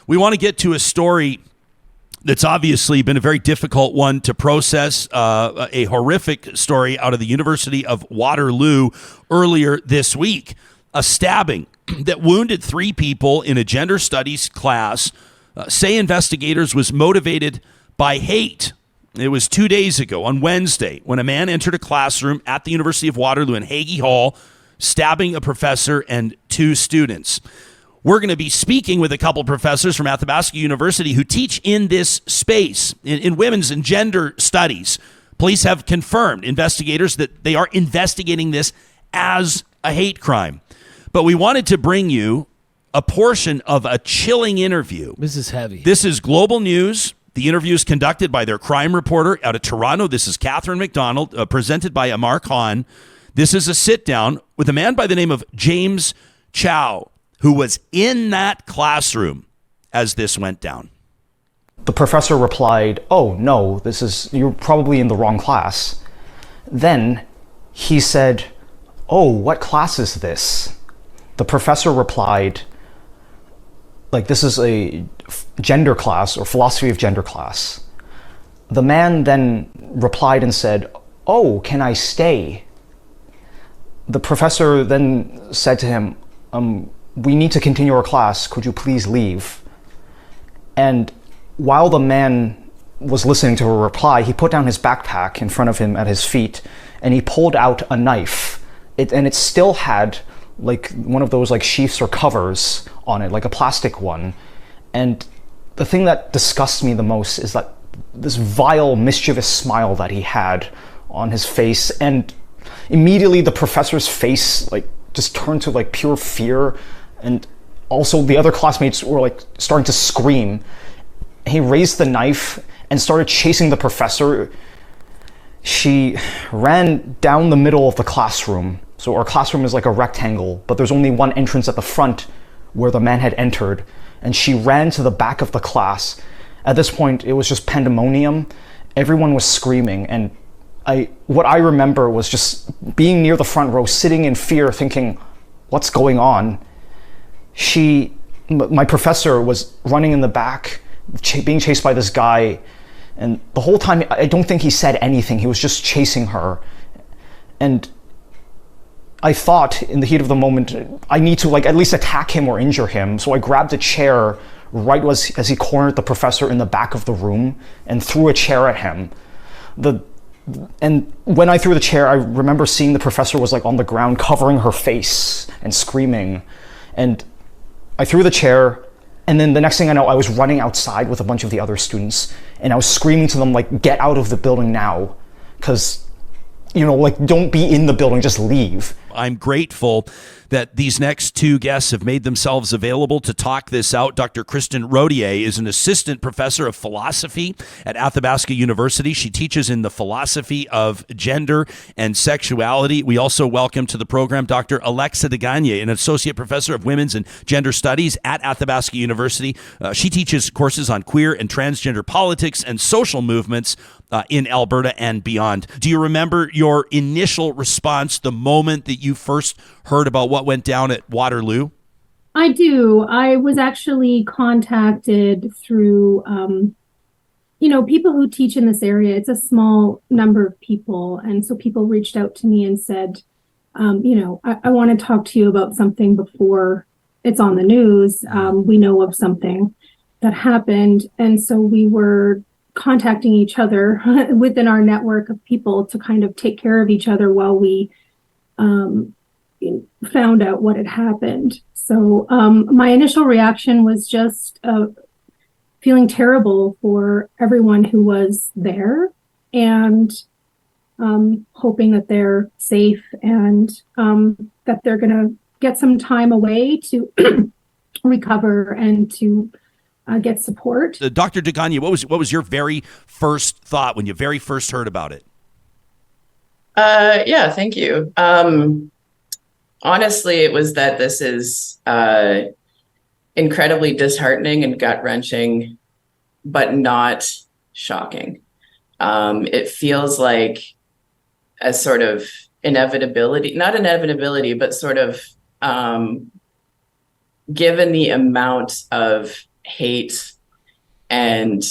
We want to get to a story that's obviously been a very difficult one to process, a horrific story out of the University of Waterloo earlier this week. A stabbing that wounded 3 people in a gender studies class, say investigators was motivated by hate. It was 2 days ago on Wednesday when a man entered a classroom at the University of Waterloo in Hagey Hall, stabbing a professor and 2 students. We're going to be speaking with a couple professors from Athabasca University who teach in this space, in women's and gender studies. Police have confirmed, investigators, that they are investigating this as a hate crime. But we wanted to bring you a portion of a chilling interview. This is heavy. This is global news. The interview is conducted by their crime reporter out of Toronto. This is Catherine McDonald, presented by Amar Khan. This is a sit-down with a man by the name of James Chow, who was in that classroom as this went down. The professor replied, "Oh, no, you're probably in the wrong class." Then he said, "Oh, what class is this?" The professor replied, this is a gender class or philosophy of gender class. The man then replied and said, "Oh, can I stay?" The professor then said to him, "We need to continue our class. Could you please leave?" And while the man was listening to a reply, he put down his backpack in front of him at his feet, and he pulled out a knife. It still had one of those sheaths or covers on it, like a plastic one. And the thing that disgusts me the most is that this vile, mischievous smile that he had on his face. And immediately the professor's face just turned to pure fear. And also the other classmates were starting to scream. He raised the knife and started chasing the professor. She ran down the middle of the classroom. So our classroom is like a rectangle, but there's only one entrance at the front where the man had entered. And she ran to the back of the class. At this point, it was just pandemonium. Everyone was screaming. And what I remember was just being near the front row, sitting in fear, thinking, what's going on? My professor was running in the back, being chased by this guy. And the whole time, I don't think he said anything. He was just chasing her. And I thought in the heat of the moment, I need to at least attack him or injure him. So I grabbed a chair right as he cornered the professor in the back of the room and threw a chair at him. And when I threw the chair, I remember seeing the professor was on the ground covering her face and screaming. And I threw the chair, and then the next thing I know, I was running outside with a bunch of the other students, and I was screaming to them, get out of the building now, because don't be in the building, just leave. I'm grateful that these next 2 guests have made themselves available to talk this out. Dr. Kristin Rodier is an assistant professor of philosophy at Athabasca University. She teaches in the philosophy of gender and sexuality. We also welcome to the program Dr. Alexa DeGagne, an associate professor of women's and gender studies at Athabasca University. She teaches courses on queer and transgender politics and social movements in Alberta and beyond. Do you remember your initial response the moment that you first heard about what went down at Waterloo? I do. I was actually contacted through, people who teach in this area. It's a small number of people. And so people reached out to me and said, I want to talk to you about something before it's on the news. We know of something that happened. And so we were contacting each other within our network of people to kind of take care of each other while we found out what had happened. So my initial reaction was just feeling terrible for everyone who was there and hoping that they're safe and that they're going to get some time away to recover and to get support. Dr. DeGagne, what was your very first thought when you very first heard about it? Yeah, thank you. Honestly, it was that this is incredibly disheartening and gut-wrenching, but not shocking. It feels like a sort of inevitability, not inevitability, but sort of given the amount of hate and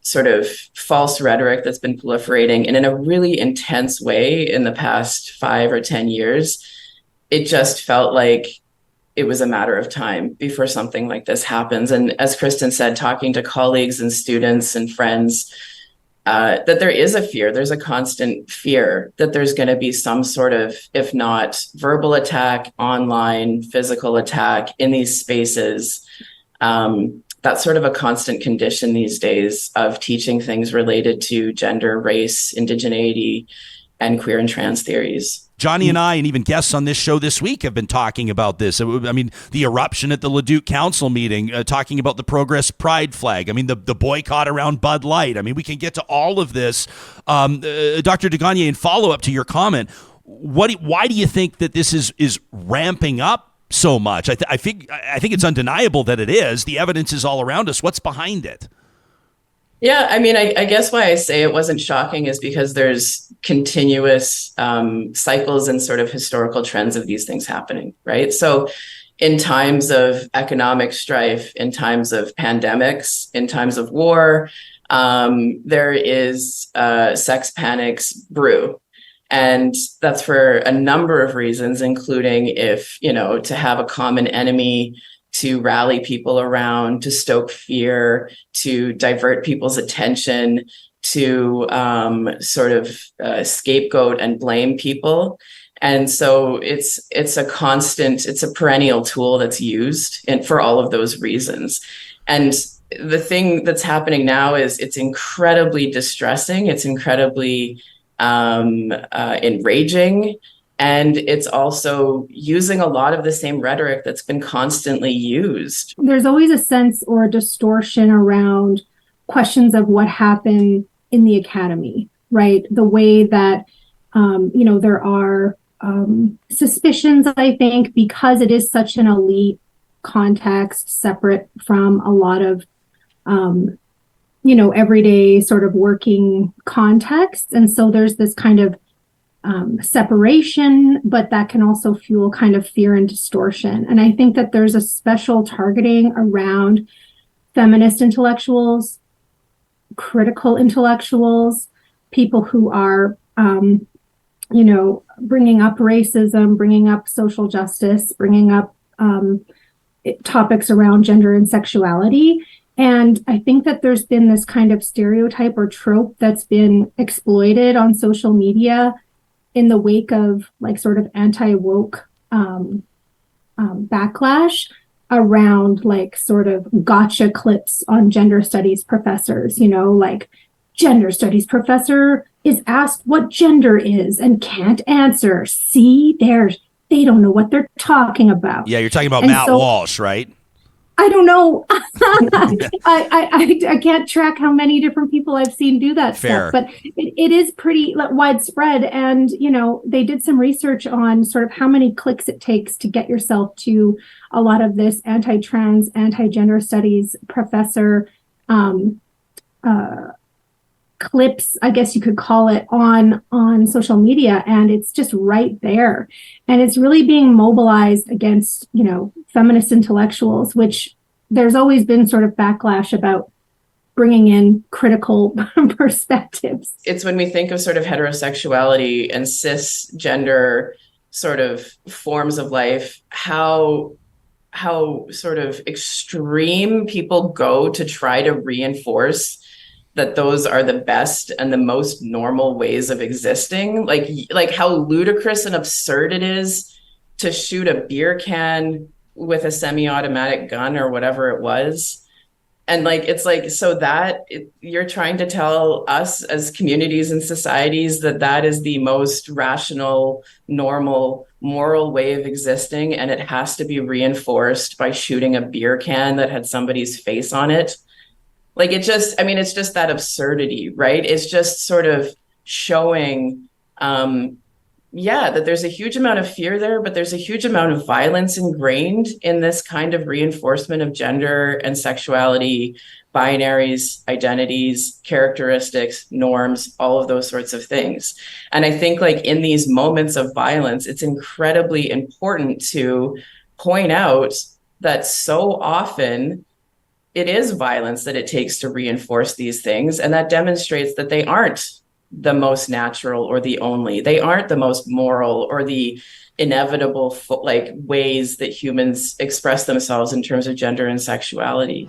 sort of false rhetoric that's been proliferating, and in a really intense way in the past 5 or 10 years, it just felt like it was a matter of time before something like this happens. And as Kristin said, talking to colleagues and students and friends, that there is a fear, there's a constant fear that there's going to be some sort of, if not verbal attack, online, physical attack in these spaces. That's sort of a constant condition these days of teaching things related to gender, race, indigeneity, and queer and trans theories. Johnny and I, and even guests on this show this week, have been talking about this. I mean, the eruption at the Leduc Council meeting, talking about the Progress Pride flag. I mean, the boycott around Bud Light. I mean, we can get to all of this. Dr. DeGagne, in follow-up to your comment, why do you think that this is ramping up so much? I think it's undeniable that it is. The evidence is all around us. What's behind it? Yeah, I mean, I guess why I say it wasn't shocking is because there's continuous cycles and sort of historical trends of these things happening, right? So in times of economic strife, in times of pandemics, in times of war, there is sex panics brew. And that's for a number of reasons, including if, to have a common enemy, to rally people around, to stoke fear, to divert people's attention, to sort of scapegoat and blame people. And so it's a perennial tool that's used for all of those reasons. And the thing that's happening now is it's incredibly distressing. It's incredibly enraging. And it's also using a lot of the same rhetoric that's been constantly used. There's always a sense or a distortion around questions of what happened in the academy, right? The way that, there are suspicions, I think, because it is such an elite context, separate from a lot of, everyday sort of working context. And so there's this kind of separation, but that can also fuel kind of fear and distortion. And I think that there's a special targeting around feminist intellectuals, critical intellectuals, people who are, bringing up racism, bringing up social justice, bringing up topics around gender and sexuality. And I think that there's been this kind of stereotype or trope that's been exploited on social media in the wake of like sort of anti-woke backlash around like sort of gotcha clips on gender studies professors, like gender studies professor is asked what gender is and can't answer. See, they don't know what they're talking about. Yeah, you're talking about Matt Walsh, right? I don't know. I can't track how many different people I've seen do that Fair. stuff, but it is pretty widespread. And, they did some research on sort of how many clicks it takes to get yourself to a lot of this anti-trans, anti-gender studies professor clips, I guess you could call it, on social media. And it's just right there. And it's really being mobilized against, feminist intellectuals, which there's always been sort of backlash about bringing in critical perspectives. It's when we think of sort of heterosexuality and cisgender sort of forms of life, how sort of extreme people go to try to reinforce that those are the best and the most normal ways of existing. Like how ludicrous and absurd it is to shoot a beer can with a semi-automatic gun or whatever it was. And you're trying to tell us as communities and societies that is the most rational, normal, moral way of existing. And it has to be reinforced by shooting a beer can that had somebody's face on it. It's just that absurdity, right? It's just sort of showing, that there's a huge amount of fear there, but there's a huge amount of violence ingrained in this kind of reinforcement of gender and sexuality, binaries, identities, characteristics, norms, all of those sorts of things. And I think in these moments of violence, it's incredibly important to point out that so often it is violence that it takes to reinforce these things. And that demonstrates that they aren't the most natural or the only. They aren't the most moral or the inevitable like ways that humans express themselves in terms of gender and sexuality.